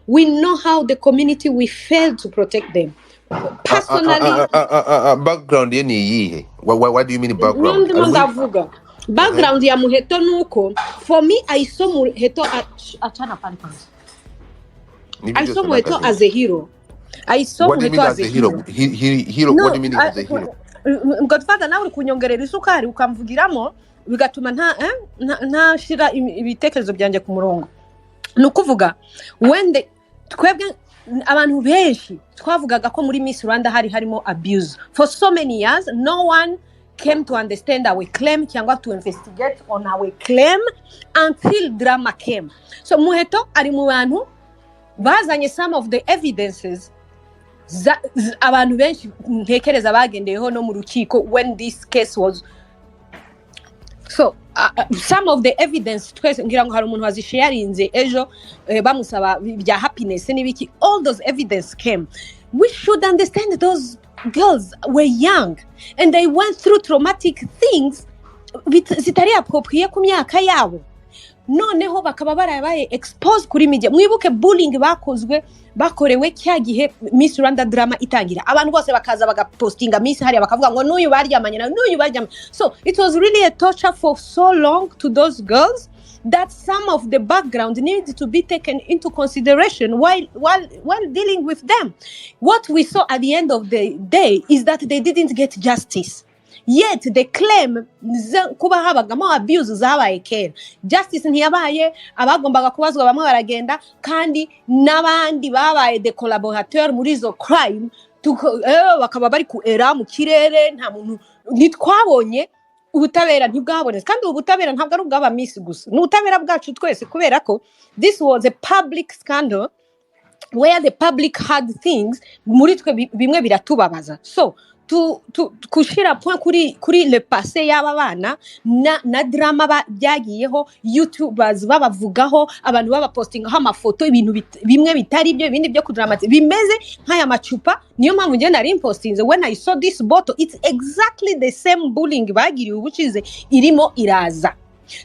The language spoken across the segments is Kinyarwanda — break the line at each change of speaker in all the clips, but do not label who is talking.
we know how the community we fail to protect them. Personally,
background ye ni iyihe? What do you mean background?
Background ya Muheto nuko, for me I saw Muheto as a hero. I saw Muheto as a hero.
Hero.
No,
What do you mean as a hero?
Godfather nawe kunyongerera isukari ukamvugiramo bigatuma nta shira ibitekerezo byanje ku murongo. Nukuvuga when twebwe abantu benshi twavugaga ko muri Miss Rwanda harimo abuse for so many years. No one came to understand our claim cyangwa to investigate on our claim until drama came. So Muheto ari mu bantu bazanye some of the evidences abantu benshi ntekereza bagendeyeho no mu rukiko when this case was. So some of the evidence twese ngira ngo hari umuntu wazisharinze ejo bamusaba bya happiness n'ibiki, all those evidence came. We should understand those girls were young and they went through traumatic things zitari appropriate ku myaka yabo, noneho bakaba barabaye exposed kuri media. Mwibuke bullying bakorewe cya gihe Miss Rwanda drama itangira, abantu bose bakaza bagapostinga Miss hariya bakavuga ngo n'uyu baryamanye na n'uyu baryamanye. So it was really a torture for so long to those girls that some of the background needed to be taken into consideration while dealing with them. What we saw at the end of the day is that they didn't get justice. Yet they claim kuba habagamo abuse zabaye kera. Justice ntiyabaye, abagombaga kubazwa bamwe baragenda kandi nabandi babaye de collaborateur muri zo crime bakaba bari ku era mu kirere. Nta muntu nitwabonye ubutabera ntibwabonetse, kandi ubutabera ntabwo ari ubwaba Miss gusa, n'ubutabera bwacu twese, kubera ko this was a public scandal where the public had things muri twe bimwe biratubabaza. So kushira point kuri le passé y'aba bana na drama byagiyeho, YouTubers babavugaho, abantu babapostingaho amafoto, ibintu bimwe bitari byo, ibindi byo kudramatize bimeze nk'aya macupa. Niyo mpamvu nje nari postinze when I saw this bottle, it's exactly the same bullying bagiriye ubushize irimo iraza.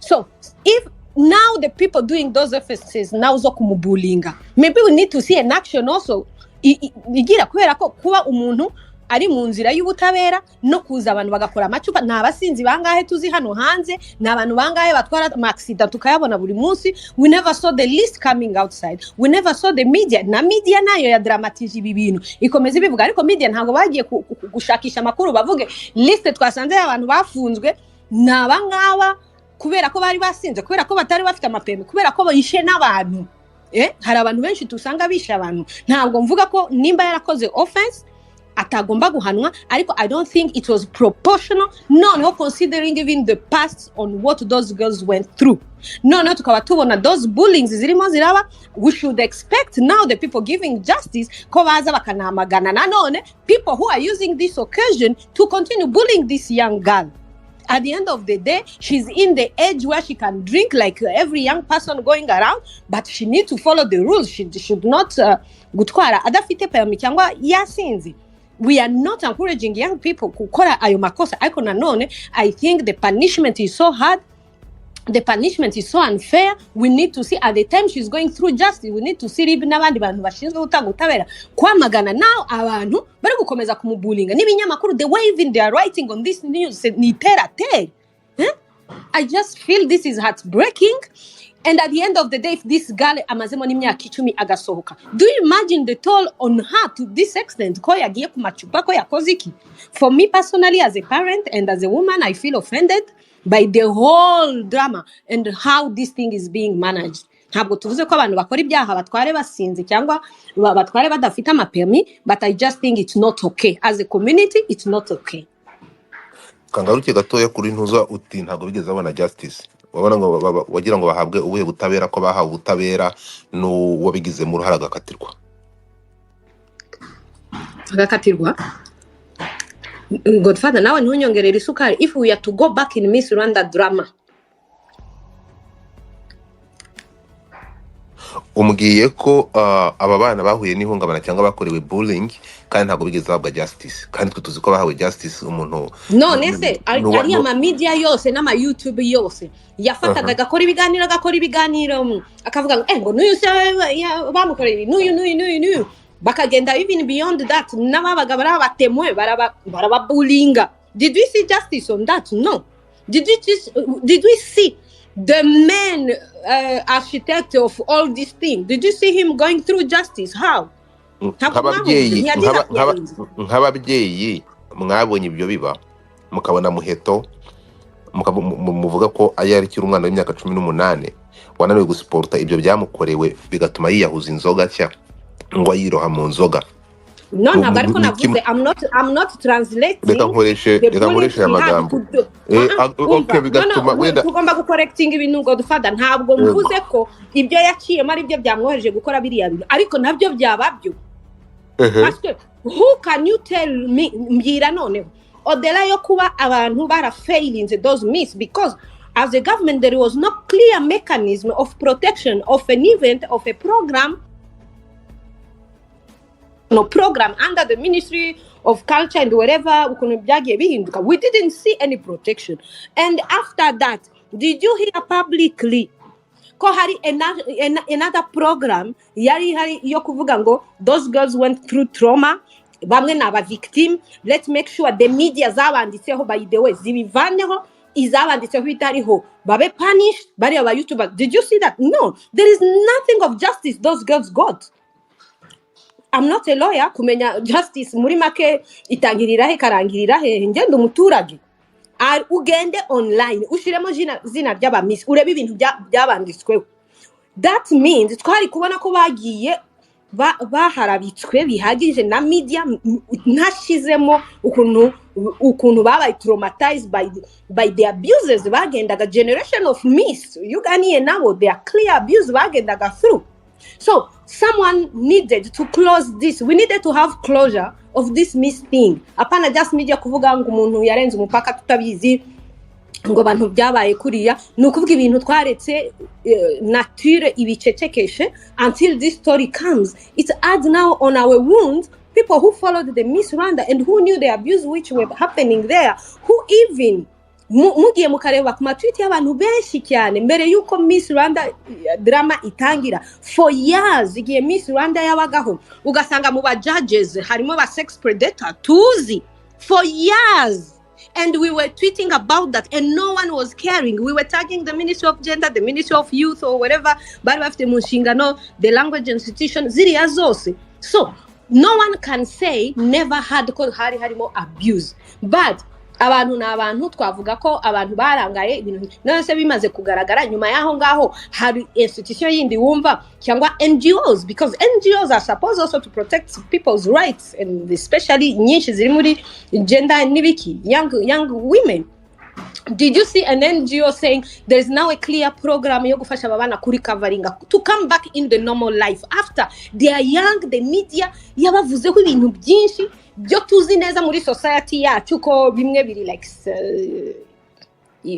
So if now the people doing those offenses now zo kumubullyinga, maybe we need to see an action also igira, kubera ko kuba umuntu ari mu nzira y'ubutabera no kuza abantu bagakora amacupa. Nta basinzi bangahe tuzi hano hanze, na abantu bangahe batwara accident tukayabona buri munsi. We never saw the list coming outside, we never saw the media. Na media nayo ya dramatije ibi bintu ikomeza bivuga, ariko media ntabwo bagiye gushakisha amakuru bavuge list twasanze y'abantu bafunzwe nabangaba kubera ko bari basinze, kubera ko batari bafite amapeme, kubera ko bayishe n'abantu. Hari abantu benshi tusanga bisha abantu. Ntabwo mvuga ko nimba yarakoze offense atagomba guhanwa, ariko I don't think it was proportional, no considering even the past on what those girls went through. No tukaba tubona those bullyings zirimo ziraba. We should expect now the people giving justice ko baza bakanamagana nanone people who are using this occasion to continue bullying this young girl. At the end of the day, she's in the age where she can drink like every young person going around, but she needs to follow the rules. She should not gutwara adafite permis cyangwa yasinzi. We are not encouraging young people kukora ayo makosa, ariko nanone I think the punishment is so hard, the punishment is so unfair. We need to see at the time she's going through justice, we need to see ribi n'abandi bantu bashinzwe gutanga ubutabera kwamagana now abantu bari gukomeza kumubulinga n'ibinyamakuru. The way even they are writing on this news ni tera. I just feel this is heartbreaking. And at the end of the day, if this girl amazemo n'imyaka 10 agasohoka, do you imagine the toll on her to this extent? Ko yagiye ku macupa, ko yakoze iki? For me personally, as a parent and as a woman, I feel offended by the whole drama and how this thing is being managed. Ntabwo tuvuze ko abantu bakora ibyaha batware basinze cyangwa batware badafite amapemi, but I just think it's not okay. As a community, it's not okay.
Kangaruke gatoya kuri ntuza uti ntabwo bigeze abona justice. Wabona ngo wagira ngo bahabwe ubuhe butabera, ko bahawe ubutabera no wabigize mu ruhara gakatirwa. Godfather, nawe ntunyongerera isukari. If we are to go back in Miss Rwanda drama, umbwiye ko aba bana bahuye n'ihungabana cyangwa bakorewe bullying kandi ntabwo bigeze bahabwa justice, kandi twe tuzi ko bahawe justice umuntu
none se ari ama media yose n'ama YouTube yose yafataga agakora ibiganiro akavuga ngo n'uyu se bamukoreye n'uyu bakagenda even beyond that, n'ababaga barabatemwe barababullyinga. Did we see justice on that? No. Did we see the main architect of all these things? Did you see him going through justice? How?
nk'ababyeyi mwabonye ibyo biba mukabona Muheto muvuga ko ari kiri umwana w'imyaka 18 wananiwe gusiporta ibyo byamukorewe bigatuma yiyahuza inzoga cya ngo yiroha mu nzoga.
No, ntabwo ariko navuze I'm not translating.
Reka nkoreshe amagambo. Okay, bigatuma wenda
tugomba gucorrecting ibintu ngo dufada, ntabwo mvuze ko ibyo yaciyemo ari byo byamwohereje gukora biriya bintu, ariko nabyo byababyo. Parce who can you tell me mbira noneho odela yo kuba abantu bara failing those myths, because as a government there was no clear mechanism of protection of an event, of a program under the Ministry of Culture and wherever we didn't see any protection. And after that, did you hear publicly ko hari another program yari yo kuvuga ngo those girls went through trauma, bamwe naba victim, let's make sure the media zabanditseho by the way zibivaneho, izabanditseho bitariho babe punished bari aba YouTubers? Did you see that? No, there is nothing of justice those girls got. I'm not a lawyer kumenya justice muri make itangirira he karangirira he, ngende umuturage ugende online ushiremo zina ry'aba miss urebe ibintu byabanditswe. That means twari kubona ko bagiye baharabitswe bihagije na media ntashizemo ukuntu babaye traumatized by the abuses bagendaga generation of miss Uganda nabo they are clear abuse bagendaga through. So someone needed to close this. We needed to have closure of this miss thing. Apana just media kuvuga ngo umuntu yarenze umupaka tutabizi ngo abantu byabaye kuriya, nukuvuga ibintu twaretse nature ibicecekeshe until this story comes. It adds now on our wounds. People who followed the Miss Rwanda and who knew the abuse which were happening there, who even mugiye mukareba ku matweet y'abantu benshi cyane mbere yuko Miss Rwanda drama itangira for years, igihe Miss Rwanda yabagaho ugasanga mu ba judges harimo ba sex predator tuzi for years, and we were tweeting about that and no one was caring. We were tagging the Ministry of Gender, the Ministry of Youth or whatever, bari bafite mu nshingano the language institution ziri zose. So no one can say never had ko hari harimo abuse, but abantu n'abantu twavuga ko abantu barangaye ibintu none se bimaze kugaragara nyuma yaho ngaho hari institution yindi wumva cyangwa NGOs, because NGOs are supposed also to protect people's rights and especially nyinshi ziri muri gender nibiki young women. Did you see an NGO saying there is now a clear program yo gufasha abana kuri covering to come back in the normal life after they are young? The media yabavuzeho ibintu byinshi byo tuzi neza muri society yacu ko bimwe biri like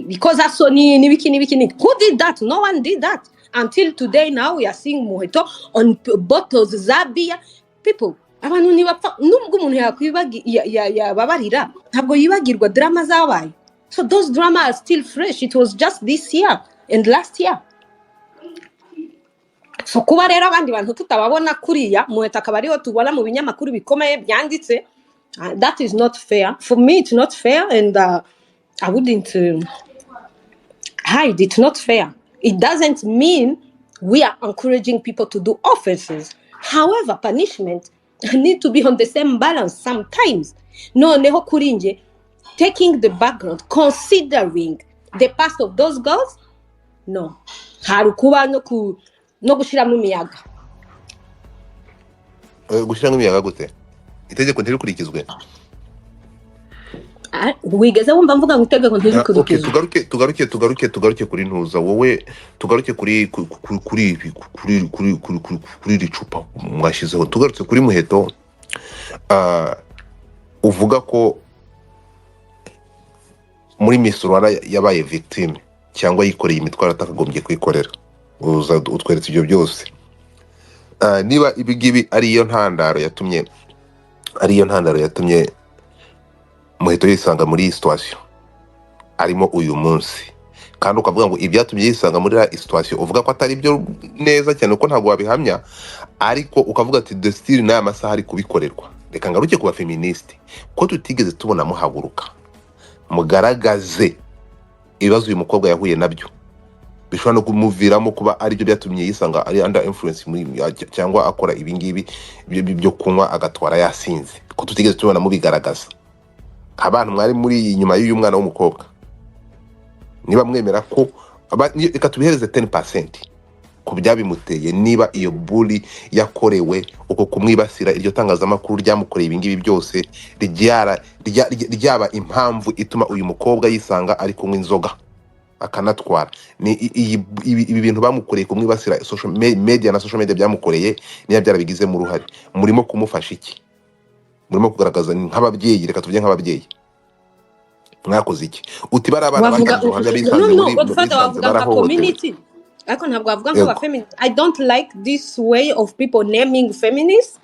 because asoni nibiki. Who did that? No one did that until today. Now we are seeing Muheto on bottles zabia. People abantu nibapfa nubwo umuntu yababarira ntabwo yibagirwa drama zabaye. So those dramas are still fresh. It was just this year and last year. So kuba rero abandi bantu tutababona kuriya Muheto akaba ariho tubona mu binyamakuru bikomeye byanditse, that is not fair. For me it's not fair, and I wouldn't hide. It's not fair. It doesn't mean we are encouraging people to do offenses. However, punishment need to be on the same balance sometimes. No neho kurinje taking the background, considering the past of those girls. No, harukuba no gushiramo imiyaga.
Gushiramo imiyaga gute? Itegeko ntirikurikizwe.
Wigeze wumva mvuga ngo itegeko ntirikurikizwe?
Tugaruke kuri ntuza wowe, tugaruke kuri ricupa mwashizeho, tugarutse kuri Muheto. Uvuga ko muri Miss Rwanda yabaye victim cyangwa yikoreye imitwaro atakagombye kwikorera. Uza utweretse ibyo byose niba ibi ngibi ariyo ntandaro yatumye Muheto yisanga muri iyi situation arimo uyu munsi, kandi ukavuga ngo ibyatumye yisanga muri iyi situation uvuga ko atari byo neza cyane uko ntabwo wabihamya, ariko ukavuga ati the still n'aya masaha ari kubikorerwa. Reka ngaruke ku bafeministe ko tutigeze tubona muhaguruka mugaragaze ibibazo uyu mukobwa yahuye nabyo bishobora no kumuviramo kuba ari byo byatumye yisanga ari under influence cyangwa akora ibingibi byo kunywa agatwara yasinze, ko tutigeze tubona mubigaragaza abantu mwari muri inyuma y'uyu mwana w'umukobwa. Niba mwemera ko reka tubihereze 10% ku byabimuteye, niba iyo bully yakorewe uko kumwibasira iryo tangazamakuru ryamukoreye ibingibi byose ryaba impamvu ituma uyu mukobwa yisanga ari kunywa inzoga akanatwara, ni ibi bintu bamukoreye kumwibasira social media na social media byamukoreye niya byarabigize mu ruhare. Murimo kumufasha iki? Murimo kugaragaza nk'ababyeyi, reka tuvuge nk'ababyeyi mwakoze iki? Uti bari abana batanze ubuhamya bisanze muri
community, ariko ntabwo bavuga ngo feminist. I don't like this way of people naming feminists.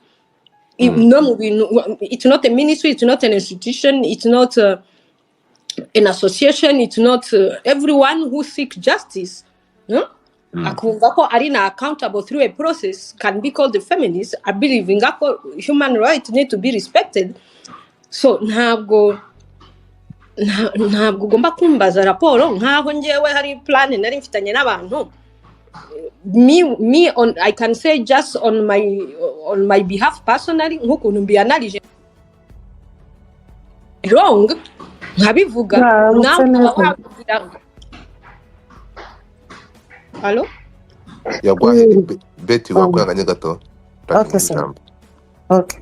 No, it's not a ministry, it's not an institution, it's not an association, it's not everyone who seeks justice. Akumva ko ari na accountable through a process can be called a feminist. I believe in human rights need to be respected. So ntabwo ugomba kumbaza raporo nkaho ngewe hari plan nari mfitanye n'abantu. Me on, I can say just on my behalf personally, nkukuntu mbianalyze wrong nkabivuga nawe. Hello?
Yagwahe Betty wakwanganye gato.
Okay, sir. Okay.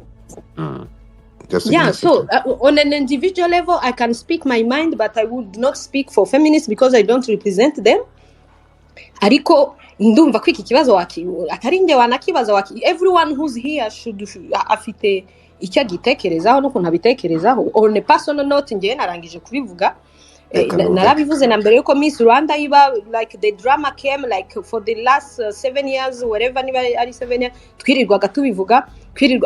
Yeah, so on an individual level, I can speak my mind, but I would not speak for feminists because I don't represent them. Ariko ndumva ko iki kibazo atari nge wanakibaza everyone who's here should afite icyo gitekerezaho no kuntu abitekerezaho. On a personal note, nge narangije kubivuga. Narabivuze na mbere yuko Miss Rwanda iba, like the drama came like for the last 7 years, whatever niba ari 7 years, twirirwaga tubivuga.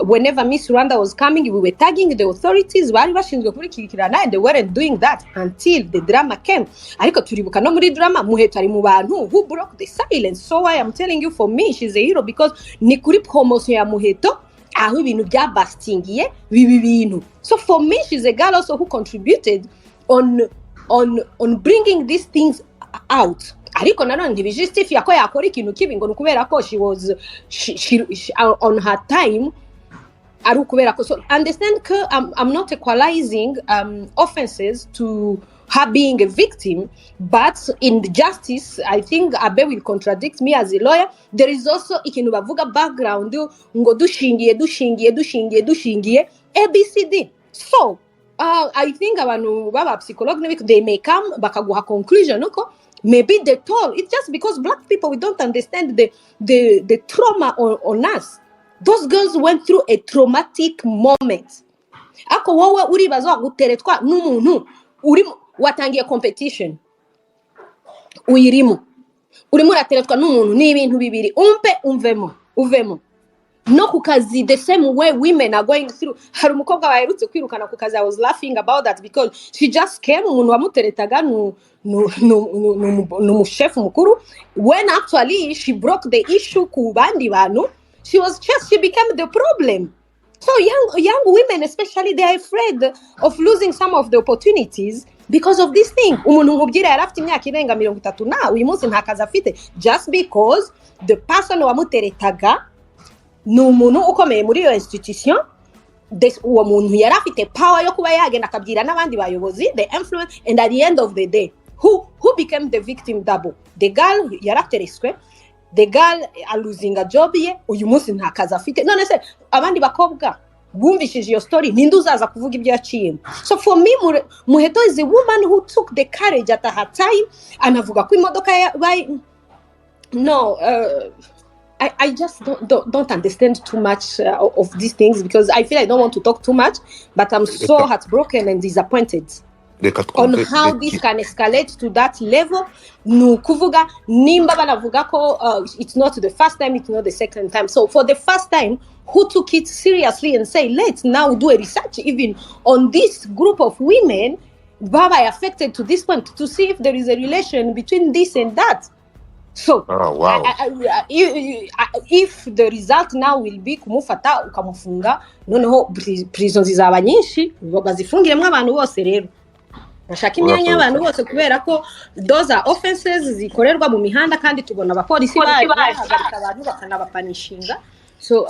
Whenever Miss Rwanda was coming, we were tagging the authorities bari bashinzwe kurikirana, and they weren't doing that until the drama came. Ariko turibuka no muri drama Muheto ari mu bantu who broke the silence. So I am telling you, for me she's a hero because ni kuri promotion ya Muheto aho ibintu byabastingiye bibi bintu. So for me she's a girl also who contributed on bringing these things out. Ariko nanone ntibijustify ko yakora ikintu kibi ngo nukubera ko she on her time ari ukubera ko. So understand ko I'm not equalizing offenses to her being a victim, but in the justice, I think Abe will contradict me as a lawyer. There is also ikintu bavuga background ngo dushingiye ABCD. So I think abantu baba psychologue they may come bakaguha conclusion uko maybe the toll, it's just because black people, we don't understand the trauma on us. Those girls went through a traumatic moment. Ako wowe uribaza guteretwa n'umuntu watangiye competition uyirimo, urimo urateretwa n'umuntu n'ibintu bibiri, uvemo no ku kazi the same way women are going through. Hari umukobwa waherutse kwirukana ku kazi. I was laughing about that because she just came, umuntu wamuteretaga no chef mukuru, when actually she broke the issue ku bandi bantu. She became the problem. So young women especially, they are afraid of losing some of the opportunities because of this thing. Umuntu nkubwira yarafite imyaka irenga 30 na uyu munsi nta kazi afite, just because the person wamuteretaga n'umuntu ukomeye muri iyo institution. Uwo muntu yari afite power yo kuba yagenda akabwira n'abandi bayobozi, the influence, and at the end of the day who became the victim double? The girl yaratereswe, the girl losing a job ye, uyu munsi nta kazi afite. None se abandi bakobwa bumvishije iyo story ninde uzaza kuvuga ibyo yaciyemo? So for me Muheto is a woman who took the courage at her time, anavuga ko imodoka I just don't understand too much of these things because I feel I don't want to talk too much, but I'm so heartbroken and disappointed.
reka
on
twumve
how this can escalate to that level. Nukuvuga nimba banavuga ko it's not the first time, it's not the second time. So for the first time, who took it seriously and say, let's now do a research even on this group of women Baba affected to this point to see if there is a relation between this and that. So
wow.
If the result now will be kumufata ukamufunga noneho prisons zizaba nyinshi bazifungiremo abantu bose rero bashaka imyanya y'abantu bose kubera ko those are offenses zikorerwa mu mihanda kandi tubona abapolisi bahagarika abantu bakanabapanishinga. So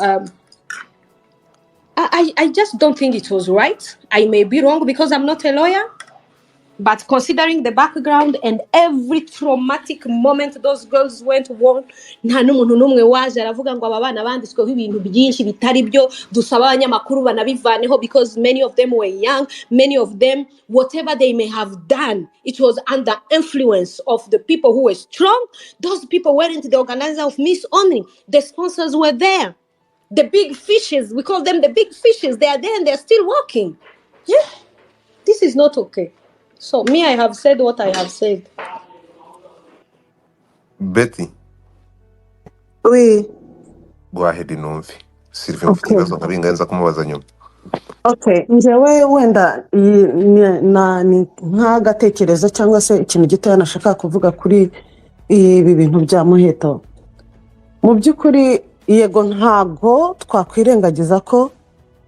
I just don't think it was right. I may be wrong because I'm not a lawyer. But considering the background and every traumatic moment those girls went on, nta n'umuntu n'umwe waje aravuga ngo aba bana banditsweho ibintu byinshi bitari byo dusaba abanyamakuru banabivaneho, because many of them were young, many of them, whatever they may have done, it was under influence of the people who were strong. Those people weren't the organizer of Miss Only. The sponsors were there. The big fishes, we call them the big fishes, they are there and they're still working. Yeah, this is not okay. So me, I have said what I have said.
Betty.
Oui.
Go ahead numve. Sylvie mfite ibibazo nkabinganza kumubaza nyuma.
Okay, njyewe wenda ni nk'agatekerezo cyangwa se ikintu gito nashaka kuvuga kuri ibi bintu bya Muheto. Mu by'ukuri yego ntago twakwirengagiza ko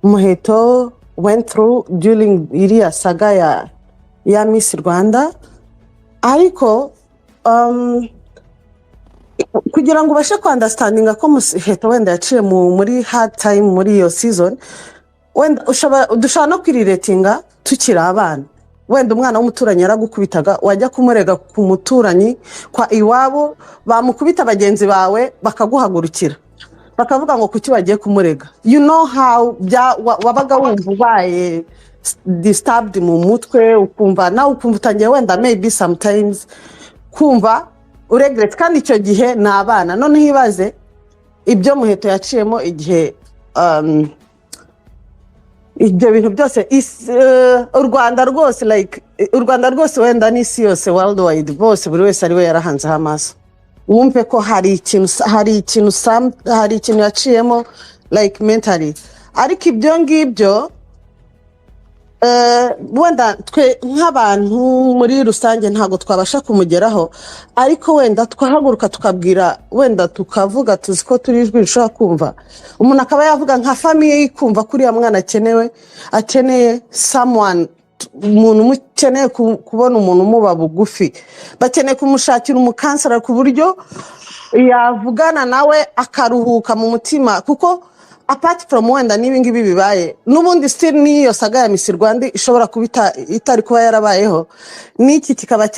Muheto went through during iriya saga ya Miss Rwanda, ariko kugira ngo ubashe understandinga ko Muheto wenda yaciye muri hard time muri iyo season, wenda dushobora no kwiriretinga tukiri abana. Wenda umwana w'umuturanyi yaragukubitaga, wajya kumurega ku muturanyi kwa iwabo, bamukubita bagenzi bawe bakaguhagurukira bakavuga ngo kuki bagiye kumurega. You know how wabaga wumva ubaye disturbed mu mutwe, ukumva nawe ukumva utangiye wenda maybe sometimes kumva uregret, kandi icyo gihe ni abana. None hibaze ibyo Muheto yaciyemo igihe ibyo bintu byose u Rwanda rwose, like u Rwanda rwose wenda n'isi yose worldwide bose buri wese ari we yarahanzeho amaso. Wumve ko hari ikintu yaciyemo like mentally. Ariko ibyo ngibyo wenda twe nk'abantu muri rusange ntago twabasha kumugeraho, ariko wenda twahaguruka tukabwira, wenda tukavuga tuzi ko turi ijwi rishobora kumva. Umuntu akaba yavuga nka famille yikumva kuri ya mwana akeneye someone, umuntu mukeneye kubona umuntu muba bugufi, bakeneye kumushakira umukansara ku buryo yavugana nawe akaruhuka mu mutima. Kuko apart from wenda n'ibingibi bibaye, n'ubundi still niyo saga ya Miss Rwanda ishobora kuba itari kuba yarabayeho, n'iki kikaba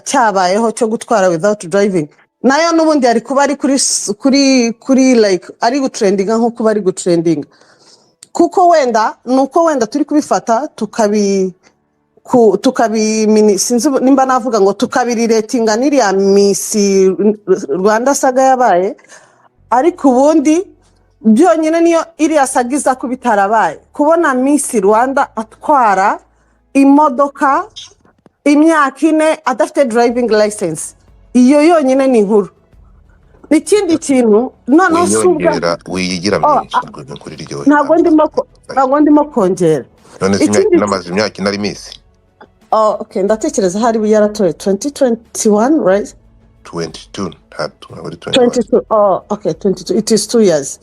cyabayeho cyo gutwara without driving, nayo n'ubundi ari kuba ari kuri like ari gutrendinga nko kuba ari gutrendinga. Kuko wenda nuko wenda turi kubifata sinzi nimba navuga ngo tukabiriretinga n'iriya Miss Rwanda saga yabaye, ariko ubundi byonyine niyo iriya saga iza kubitarabaye. Kubona Miss Rwanda atwara imodoka imyaka 4 adafite driving license, iyo yonyine ni inkuru. Ikindi kintu noneho suga
wiyigira myinshi kuri iryo.
Ntabwo ndimo kongera.
None n'amazi imyaka inari Miss.
Okay, ndatekereza hari yaratoye 2021, right?
22.
22. Okay, 22. It is 2 years.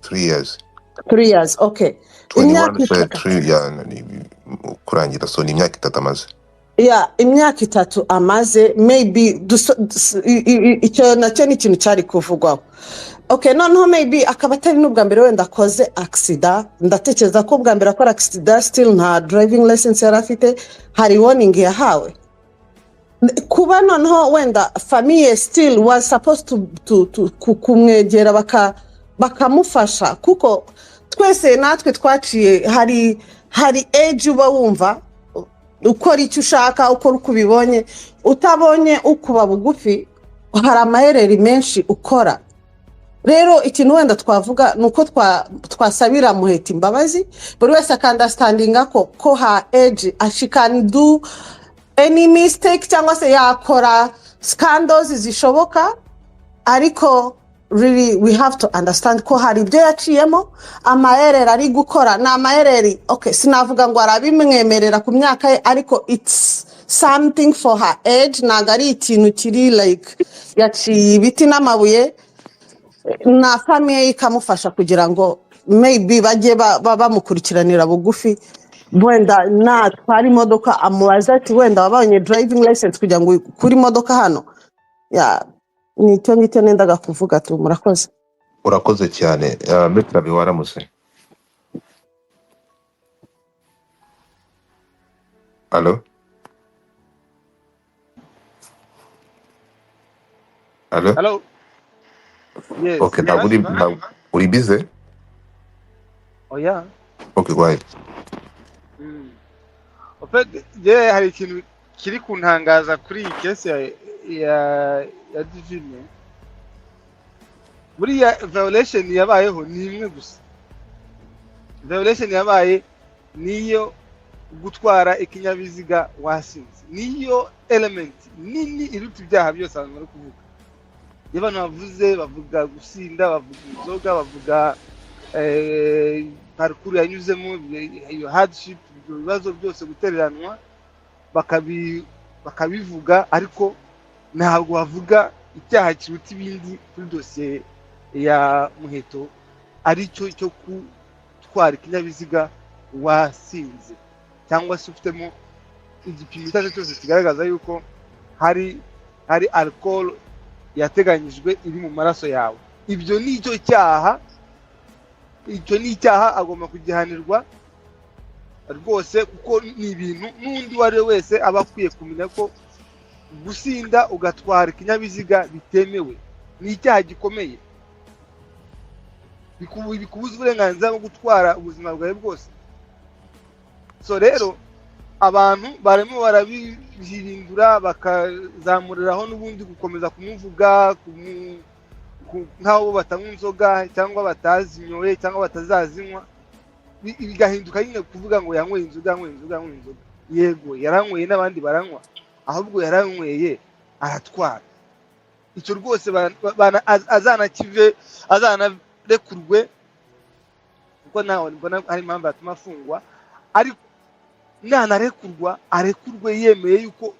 3 years.
3 years, okay.
3 years kurangira, so ni imyaka 3 amaze.
Yeah, imyaka 3 amaze, maybe icyo nacyo ni ikintu cyari kuvugwaho. Okay, noneho maybe akaba atari n'ubwa mbere wenda akoze accident. Ndatekereza ko ubwa mbere akora accident still nta driving license yari afite, hari warning yahawe. Kuba noneho wenda famille still was supposed to kumwegera bakamufasha, kuko twese natwe twaciye hari age uba wumva ukora icyo ushaka, ukora uko ubibonye, utabonye ukuba bugufi hari amahereri menshi ukora. rero ikintu wenda twavuga nuko twasabira Muheto imbabazi buri wese akandastandinga ko her age she can do any mistake cyangwa se yakora scandals zishoboka ariko really we have to understand ko hari ibyo yaciyemo amaherere ari gukora na amaherere okay sinavuga ngo arabimwemerera ku myaka ye ariko it's something for her age nagari ikintu kiri like yaciye ibiti n'amabuye na famille ikamufasha kugira ngo maybe bajye bamukurikiranira bugufi wenda natwara imodoka amubaza ati wenda wabonye driving license kugira ngo kuri imodoka hano ya nicyo nendaga kuvuga tu murakoze.
urakoze cyane Metrabi waramuse. Allo allo
Hello. Yes.
okay
Yes.
uri busy.
Oh yeah.
Okay, go ahead.
En fait, hari ikintu kiri kuntangaza kuri iyi case ya Divine. Buriya violation yabayeho ni imwe gusa. Violation yabaye niyo gutwara ikinyabiziga wasinze. Niyo element nini iruta ibyaha byose abantu bari kuvuga. Abantu bavuze bavuga gusinda, bavuga inzoga, bavuga parcours yanyuzemo, iyo hardship, ibyo bibazo byose gutereranwa bakabivuga ariko ntabwo bavuga icyaha kiruta ibindi kuri dosiye ya Muheto ari cyo gutwara ikinyabiziga wasinze cyangwa se ufitemo igipimo icyo cyose kigaragaza yuko hari alcohol yateganyijwe iri mu maraso yawe. Ibyo ni icyaha agomba kugihanirwa rwose kuko ni ibintu n'undi wari wese aba akwiye kumenya ko gusinda ugatwara ikinyabiziga bitemewe ni icyaha gikomeye bikubuza uburenganzira bwo gutwara ubuzima bwawe bwose. So rero abantu barimo barabihindura bakazamuriraho n'ubundi gukomeza kumuvuga nk'aho batanywa inzoga cyangwa batazinyoye cyangwa batazazinywa bigahinduka nyine kuvuga ngo yanyweye inzoga. Yego yaranyweye n'abandi baranywa ahubwo yaranyweye aratwara. Icyo rwose azanarekurwe kuko nawe mbona hari impamvu yatuma afungwa ariko arekurwe yemeye yuko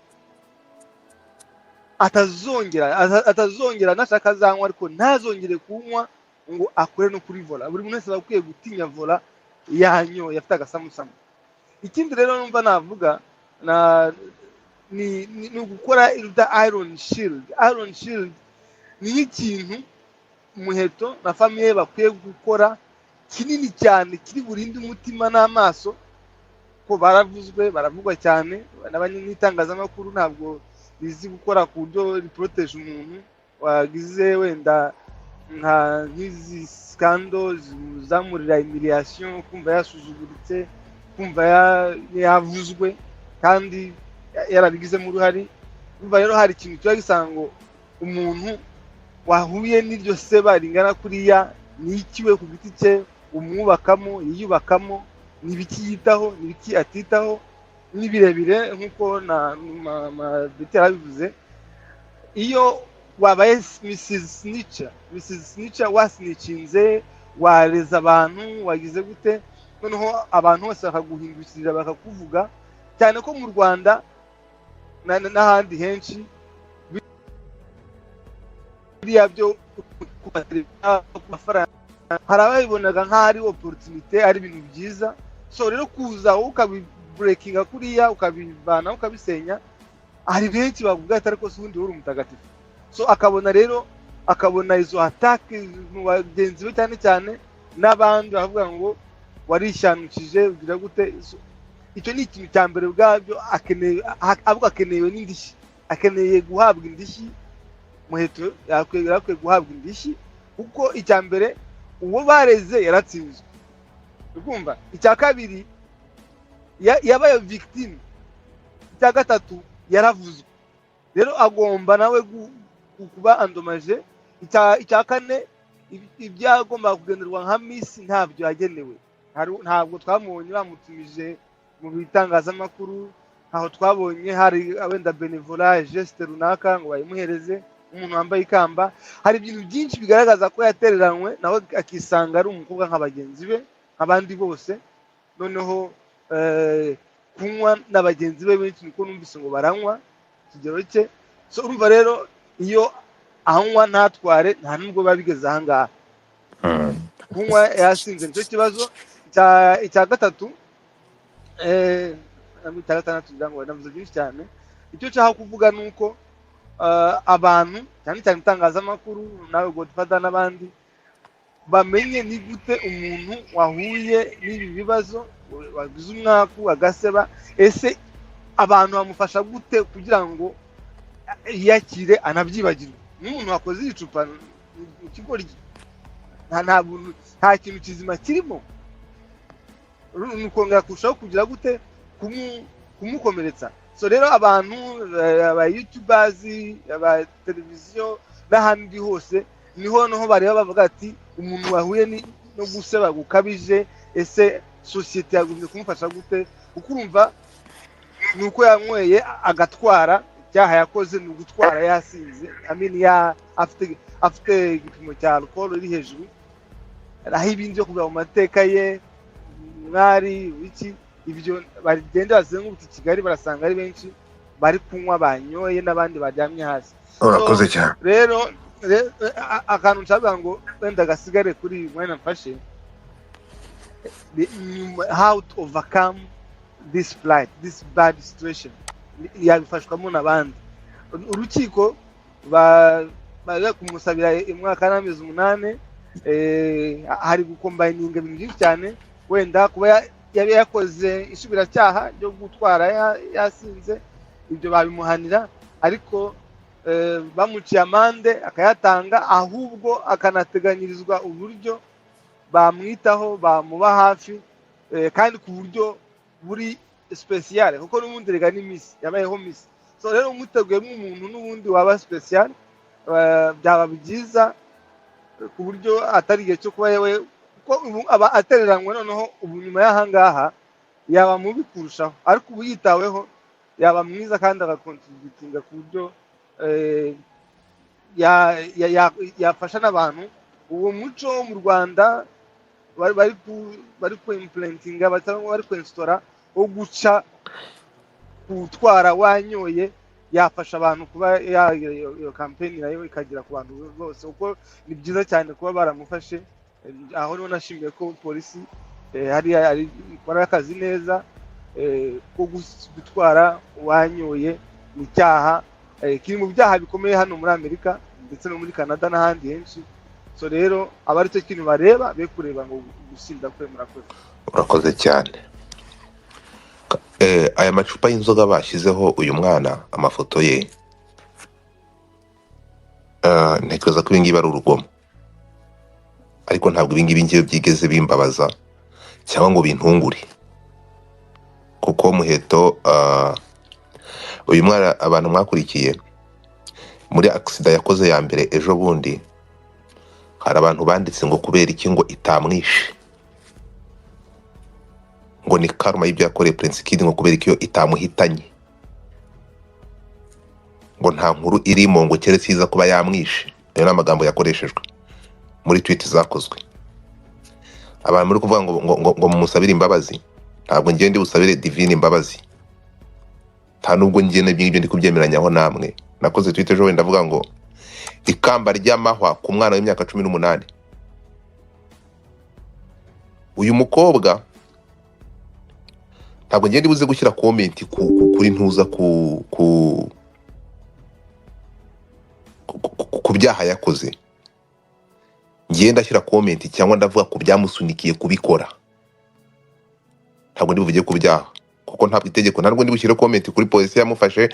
atazongera nashaka azanywa ariko ntazongere kunywa ngo akore no kuri vola. Buri muntu wese bakwiye gutinya vola yanyoye afite agasamusamu. Ikindi rero numva navuga ni ugukora iron shield. Iron shield ni ikintu Muheto na famille bakwiye gukora kinini cyane kiri burinde umutima n'amaso ko baravugwa cyane n'abanyitangazamakuru ntabwo bizi gukora ku buryo riprotege umuntu wagize wenda nk'izi scandals zamurira humiliation kumva yasuzuguritse kumva yavuzwe kandi yarabigizemo uruhari. Umva rero hari ikintu cyo gisango umuntu wahuye n'iryo seba ringana kuriya ni ikiwe ku giti cye umwubakamo yiyubakamo nibiki yitaho nibiki atitaho nibirebire nkuko na betera bivuze. Iyo wabaye Mrs Snitcher wasnicinze wareza abantu wagize gute noneho abantu bose bakaguhindukirira bakakuvuga cyane ko mu Rwanda n'ahandi henshi biriya byo kumafaranga hari ababibonaga nk'ari opportunité ari ibintu byiza. So rero kuza ukabibreakinga kuriya ukabivana ukabisenya hari benshi bavuga ati ariko si undi uri umutagatifu. So akabona izo attack mu bagenzi be cyane n'abandi bavuga ngo warishanukije ugira gute. Icyo ni ikintu cya mbere bwabyo akenewe n'indishyi, akeneye guhabwa indishyi. Muheto yakwiye guhabwa indishyi kuko icya mbere uwo bareze yaratsinzwe. Ukumva icya kabiri yabaye victim, icya gatatu yaravuzwe. Rero agomba nawe kuba andomaje. Icya kane ibyagomba kugenderwa nka misi ntabyo yagenewe. Ntabwo twamubonye bamutumije mu bitangazamakuru, aho twabonye hari wenda benevola geste runaka ngo bayimuhereze umuntu wambaye ikamba. Hari ibintu byinshi bigaragaza ko yatereranywe nawe akisanga ari umukobwa nk'abagenzi be abandi bose. Noneho kunywa n'abagenzi be benshi niko numvise ngo baranywa kigero cye. So urumva rero iyo anywa ntatware nta nubwo babigeze ahangaha. Kunywa yasinze nicyo kibazo. Icya gatatu icya gatandatu kugira ngo navuze byinshi cyane. Icyo nshaka kuvuga ni uko abantu cyane cyane itangazamakuru nawe Godfather n'abandi bamenye ni gute umuntu wahuye n'ibi bibazo wagize umwaku agaseba, ese abantu bamufasha gute kugira ngo yakire anabyibagirwe. N'umuntu wakoze icupa mu kigori nta kintu kizima kirimo, nukongera kurushaho kugira gute kumukomeretsa. So rero abantu aba YouTubers aba televiziyo n'ahandi hose niho bareba bavuga ati umuntu wahuye no guseba gukabije, ese societe yagumye kumufasha gute? Kuko urumva nuko yanyweye agatwara, icyaha yakoze ni ugutwara yasinze, afite igipimo cya alcool iri hejuru. Aho ibindi byo kuva mu mateka ye mwari wiki ibyo bagenda bazengurutse Kigali barasanga ari benshi bari kunywa banyoye n'abandi baryamye hasi.
Urakoze cyane.
Rero akantu nshaka ngo wenda gasigare kuri mwana mfashe, how to overcome this plight, this bad situation, yabifashwamo n'abandi. Urukiko baje kumusabira umwaka n'amezi 8, hari gukombininga ibintu byinshi cyane, wenda kuba yabe yakoze isubiracyaha ryo gutwara yasinze, ibyo babimuhanira, ariko bamuciye amande akayatanga, ahubwo akanateganyirizwa uburyo bamwitaho bamuba hafi, kandi ku buryo buri special, kuko n'ubundi rega ni miss yabayeho miss. So rero umuteguye nk'umuntu n'ubundi waba special, byaba byiza ku buryo atari igihe cyo kuba yewe ko aba atereranywe, noneho ubu nyuma y'ahangaha yaba mubi kurushaho, ariko ubu yitaweho yaba mwiza kandi agakontributinga ku buryo yafasha n'abantu. Uwo muco wo mu Rwanda bari ku implementinga, bari ku instaura wo guca gutwara wanyoye, yafasha abantu kuba iyo campaign nayo ikagira ku bantu bose, uko ni byiza cyane kuba baramufashe. Aho niho nashimiye ko polisi hari ikora akazi neza, ko gutwara wanyoye ni icyaha kiri mu byaha bikomeye hano muri Amerika ndetse no muri Canada n'ahandi henshi. So rero abari cyo kintu bareba be kureba ngo gusinda kwemera kwe.
Urakoze cyane. Aya macupa y'inzoga bashyizeho uyu mwana amafoto ye, ntekereza ko ibingibi ari urugomo, ariko ntabwo ibingibi ngiye byigeze bimbabaza cyangwa ngo bintungure, kuko Muheto uyu mwana abantu mwakurikiye muri accident yakoze ya mbere ejo bundi, hari abantu banditse ngo kubera iki ngo itamwishe, ngo ni karma y'ibyo yakoreye Prince Kid, ngo kubera iki yo itamuhitanye, ngo nta nkuru irimo ngo keretse iza kuba yamwishe. Ayo ni amagambo yakoreshejwe muri tweet zakozwe. Abantu muri kuvuga ngo mumusabire imbabazi, ntabwo ngiye ndi busabire divine imbabazi, nta nubwo ngiye n'ibyo ndi kubyemeranyaho namwe. Nakoze tweet ejo wenda ndavuga ngo ikamba ry'amahwa ku mwana w'imyaka 18. Uyu mukobwa ntabwo ngiye ndibuze gushyira comment kuri ntuza ku byaha yakoze, ngiye ndashyira comment cyangwa ndavuga ku byamusunikiye kubikora. Ntabwo ndibuvuge ku byaha kuko ntabwo itegeko, ntabwo ndi bushyire comment kuri polisi yamufashe